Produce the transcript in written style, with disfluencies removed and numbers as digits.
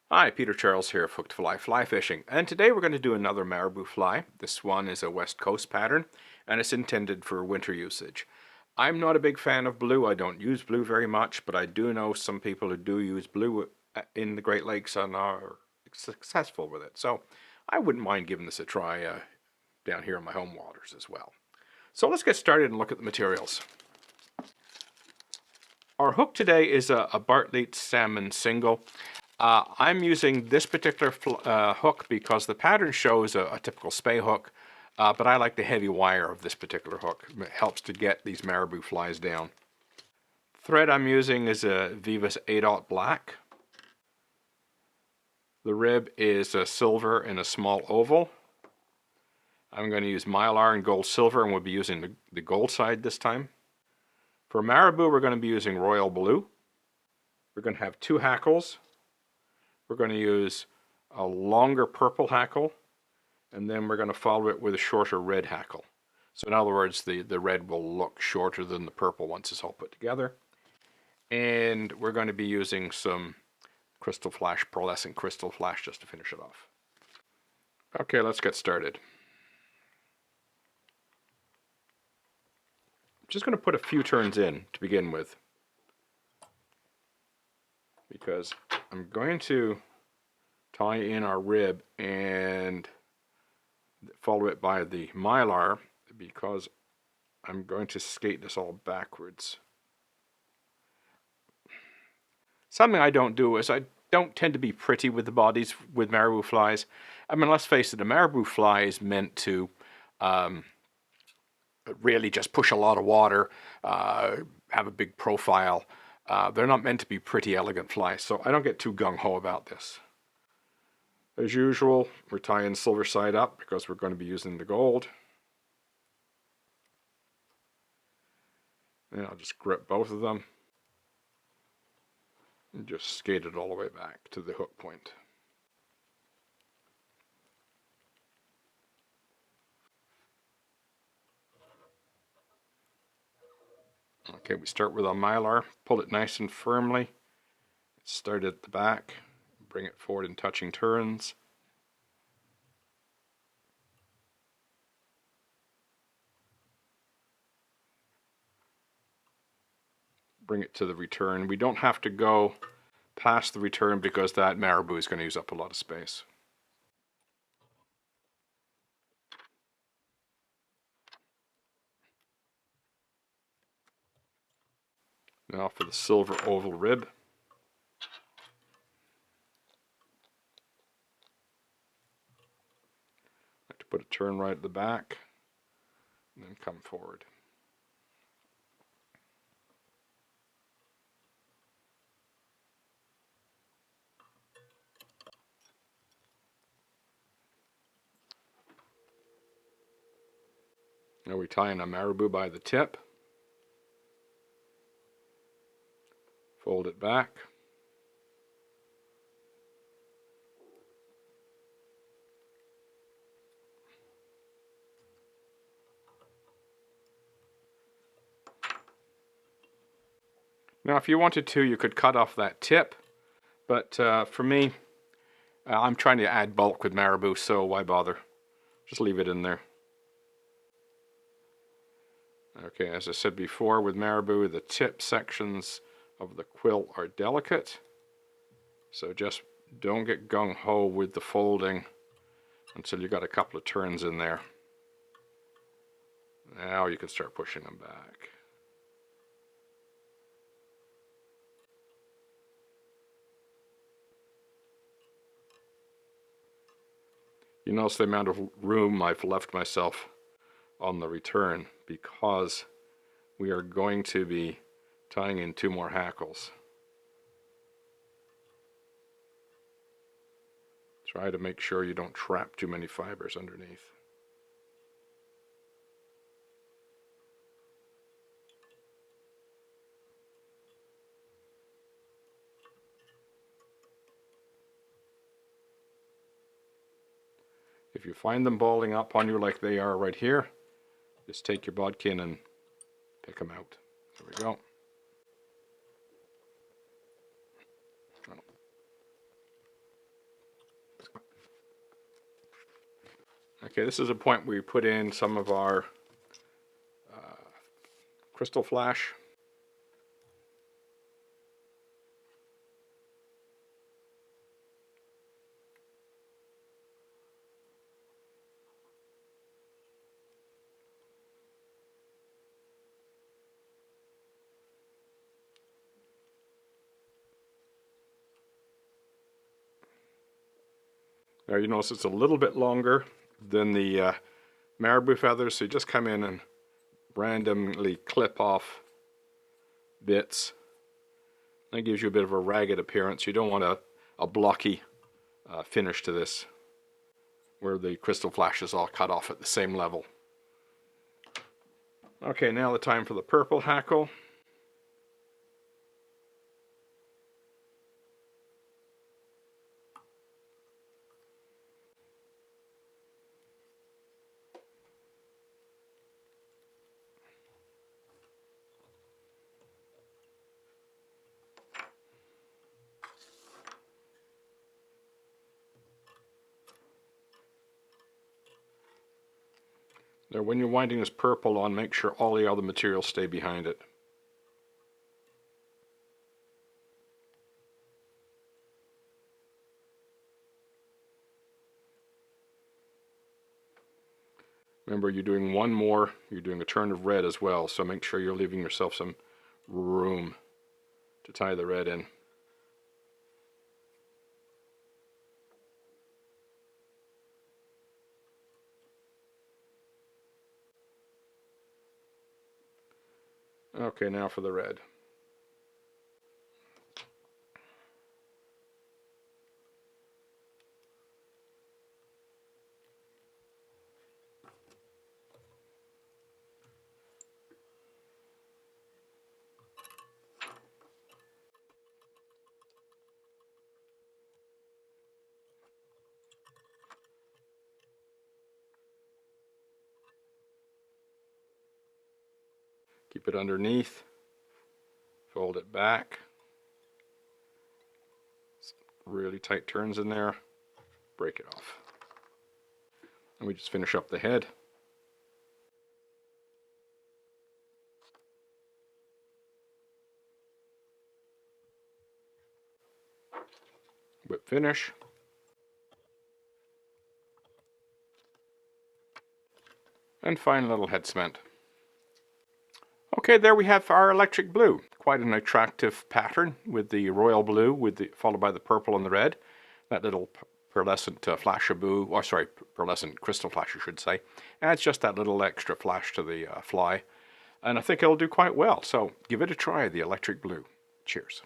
Hi, Peter Charles here of Hooked Fly Fly Fishing, and today we're going to do another marabou fly. This one is a West Coast pattern, and it's intended for winter usage. I'm not a big fan of blue. I don't use blue very much, but I do know some people who do use blue in the Great Lakes and are successful with it. So I wouldn't mind giving this a try down here in my home waters as well. So let's get started and look at the materials. Our hook today is a Bartleet Salmon single. I'm using this particular hook because the pattern shows a typical spay hook, but I like the heavy wire of this particular hook. It helps to get these marabou flies down. Thread I'm using is a Veevus 8/0 black. The rib is a silver in a small oval. I'm going to use Mylar and gold silver, and we'll be using the gold side this time. For marabou, we're going to be using royal blue. We're going to have two hackles. We're going to use a longer purple hackle, and then we're going to follow it with a shorter red hackle. So in other words, the red will look shorter than the purple once it's all put together. And we're going to be using some Krystal flash, Pearlescent Krystal flash, just to finish it off. Okay, let's get started. I'm just going to put a few turns in to begin with, because I'm going to tie in our rib and follow it by the Mylar, because I'm going to skate this all backwards. Something I don't do is I don't tend to be pretty with the bodies with marabou flies. I mean, let's face it, a marabou fly is meant to really just push a lot of water, have a big profile. They're not meant to be pretty elegant flies, so I don't get too gung-ho about this. As usual, we're tying silver side up because we're going to be using the gold. And I'll just grip both of them and just skate it all the way back to the hook point. Okay, we start with a Mylar, pull it nice and firmly, start at the back, bring it forward in touching turns. Bring it to the return. We don't have to go past the return because that marabou is going to use up a lot of space. Now for the silver oval rib. I like to put a turn right at the back and then come forward. Now we tie in a marabou by the tip. Fold it back. Now if you wanted to, you could cut off that tip, but for me, I'm trying to add bulk with marabou, so why bother? Just leave it in there. Okay, as I said before, with marabou, the tip sections of the quill are delicate, so just don't get gung-ho with the folding until you got a couple of turns in there. Now you can start pushing them back. You notice the amount of room I've left myself on the return because we are going to be tying in two more hackles. Try to make sure you don't trap too many fibers underneath. If you find them balling up on you like they are right here, just take your bodkin and pick them out. There we go. Okay, this is a point where we put in some of our Krystal flash. Now you notice it's a little bit longer than the marabou feathers, so you just come in and randomly clip off bits. That gives you a bit of a ragged appearance. You don't want a blocky finish to this, where the Krystal flash is all cut off at the same level. Okay, now the time for the purple hackle. Now when you're winding this purple on, make sure all the other materials stay behind it. Remember, you're doing one more, you're doing a turn of red as well, so make sure you're leaving yourself some room to tie the red in. Okay, now for the red. Keep it underneath, fold it back, really tight turns in there, break it off. And we just finish up the head. Whip finish. And fine little head cement. Okay, there we have our electric blue. Quite an attractive pattern with the royal blue, followed by the purple and the red. That little pearlescent flashaboo, or sorry, pearlescent Krystal flash, I should say. Adds just that little extra flash to the fly. And I think it'll do quite well. So give it a try, the electric blue. Cheers.